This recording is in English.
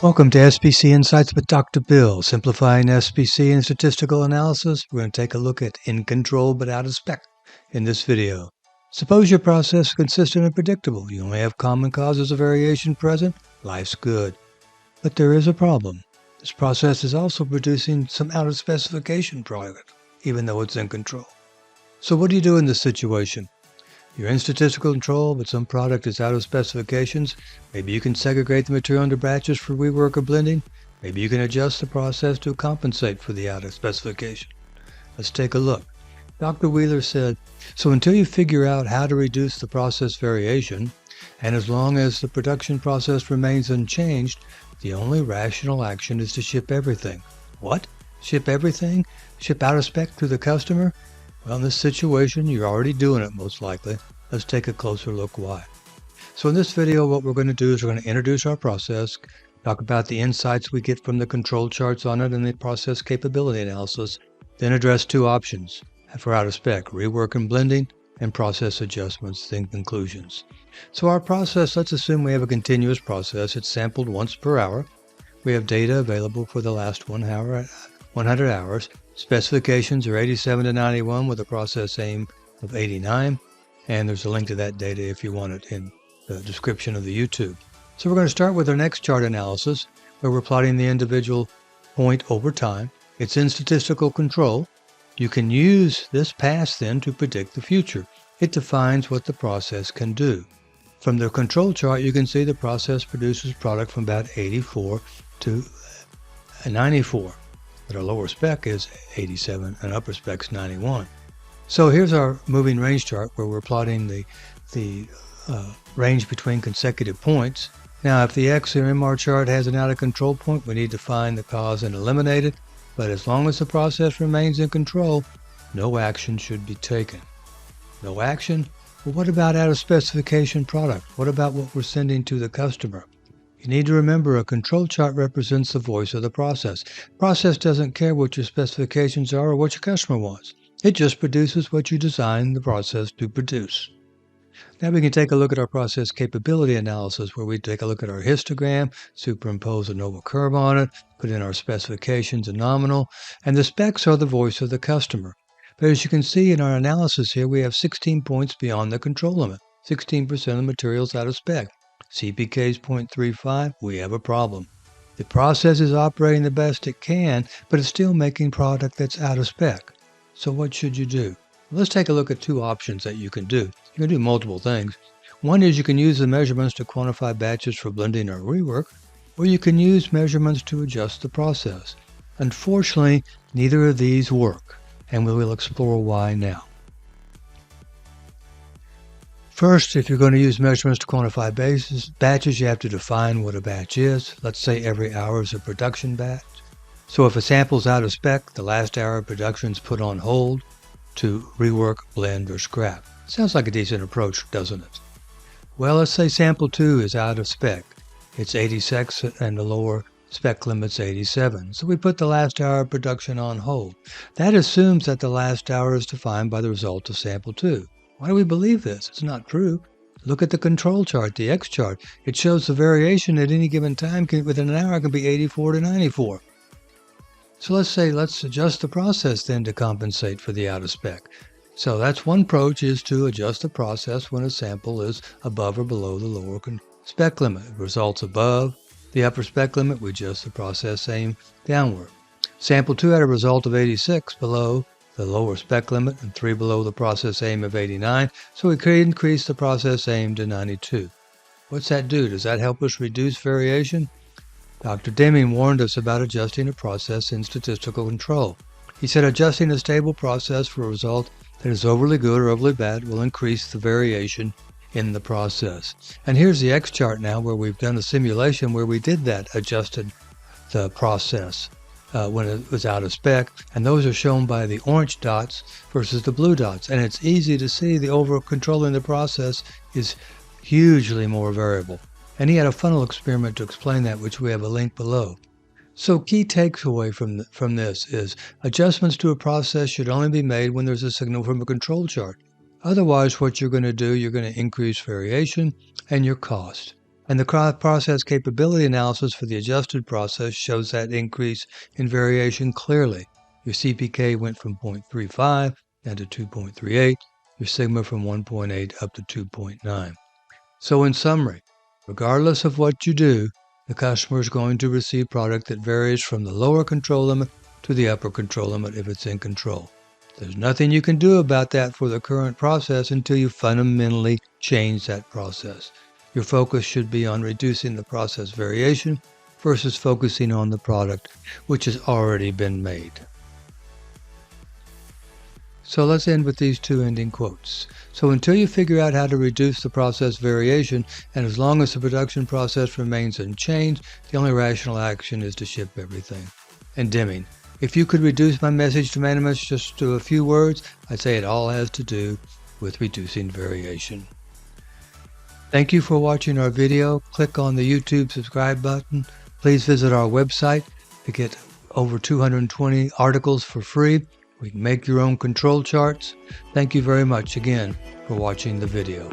Welcome to SPC Insights with Dr. Bill, simplifying SPC and statistical analysis. We're going to take a look at in control but out of spec in this video. Suppose your process is consistent and predictable. You only have common causes of variation present. Life's good. But there is a problem. This process is also producing some out of specification product, even though it's in control. So what do you do in this situation? You're in statistical control, but some product is out of specifications. Maybe you can segregate the material into batches for rework or blending. Maybe you can adjust the process to compensate for the out of specification. Let's take a look. Dr. Wheeler said, so until you figure out how to reduce the process variation, and as long as the production process remains unchanged, the only rational action is to ship everything. What? Ship everything? Ship out of spec to the customer? Well, in this situation, you're already doing it most likely. Let's take a closer look why. So in this video, what we're going to do is we're going to introduce our process, talk about the insights we get from the control charts on it and the process capability analysis, then address two options for out of spec, rework and blending, and process adjustments, then conclusions. So our process, let's assume we have a continuous process. It's sampled once per hour. We have data available for the last 100 hours. Specifications are 87 to 91 with a process aim of 89. And there's a link to that data if you want it in the description of the YouTube. So we're going to start with our next chart analysis where we're plotting the individual point over time. It's in statistical control. You can use this past then to predict the future. It defines what the process can do. From the control chart, you can see the process produces product from about 84 to 94. But our lower spec is 87 and upper spec is 91. So here's our moving range chart where we're plotting the range between consecutive points. Now, if the X or MR chart has an out of control point, we need to find the cause and eliminate it. But as long as the process remains in control, no action should be taken. No action? Well, what about out of specification product? What about what we're sending to the customer? You need to remember a control chart represents the voice of the process. The process doesn't care what your specifications are or what your customer wants. It just produces what you designed the process to produce. Now we can take a look at our process capability analysis where we take a look at our histogram, superimpose a normal curve on it, put in our specifications and nominal, and the specs are the voice of the customer. But as you can see in our analysis here, we have 16 points beyond the control limit. 16% of the materials out of spec. CPK is 0.35, we have a problem. The process is operating the best it can, but it's still making product that's out of spec. So what should you do? Let's take a look at two options that you can do. You can do multiple things. One is you can use the measurements to quantify batches for blending or rework, or you can use measurements to adjust the process. Unfortunately, neither of these work, and we will explore why now. First, if you're going to use measurements to quantify batches, you have to define what a batch is. Let's say every hour is a production batch. So if a sample's out of spec, the last hour of production is put on hold to rework, blend, or scrap. Sounds like a decent approach, doesn't it? Well, let's say sample 2 is out of spec. It's 86 and the lower spec limit's 87. So we put the last hour of production on hold. That assumes that the last hour is defined by the result of sample 2. Why do we believe this? It's not true. Look at the control chart, the X chart. It shows the variation at any given time within an hour can be 84 to 94. So let's adjust the process then to compensate for the out of spec. So that's one approach is to adjust the process when a sample is above or below the lower spec limit. If results above the upper spec limit, we adjust the process aim downward. Sample 2 had a result of 86 below the lower spec limit and 3 below the process aim of 89, so we could increase the process aim to 92. What's that do? Does that help us reduce variation? Dr. Deming warned us about adjusting a process in statistical control. He said adjusting a stable process for a result that is overly good or overly bad will increase the variation in the process. And here's the X chart now where we've done a simulation where we did that, adjusted the process when it was out of spec, and those are shown by the orange dots versus the blue dots. And it's easy to see the over controlling the process is hugely more variable. And he had a funnel experiment to explain that, which we have a link below. So key takeaway from this is adjustments to a process should only be made when there's a signal from a control chart. Otherwise, what you're going to do, you're going to increase variation and your cost. And the process capability analysis for the adjusted process shows that increase in variation clearly. Your CPK went from 0.35 down to 2.38, your sigma from 1.8 up to 2.9. So in summary, regardless of what you do, the customer is going to receive product that varies from the lower control limit to the upper control limit if it's in control. There's nothing you can do about that for the current process until you fundamentally change that process. Your focus should be on reducing the process variation versus focusing on the product which has already been made. So let's end with these two ending quotes. So until you figure out how to reduce the process variation, and as long as the production process remains unchanged, the only rational action is to ship everything. And Deming, if you could reduce my message to minimus just to a few words, I'd say it all has to do with reducing variation. Thank you for watching our video. Click on the YouTube subscribe button. Please visit our website to get over 220 articles for free. We can make your own control charts. Thank you very much again for watching the video.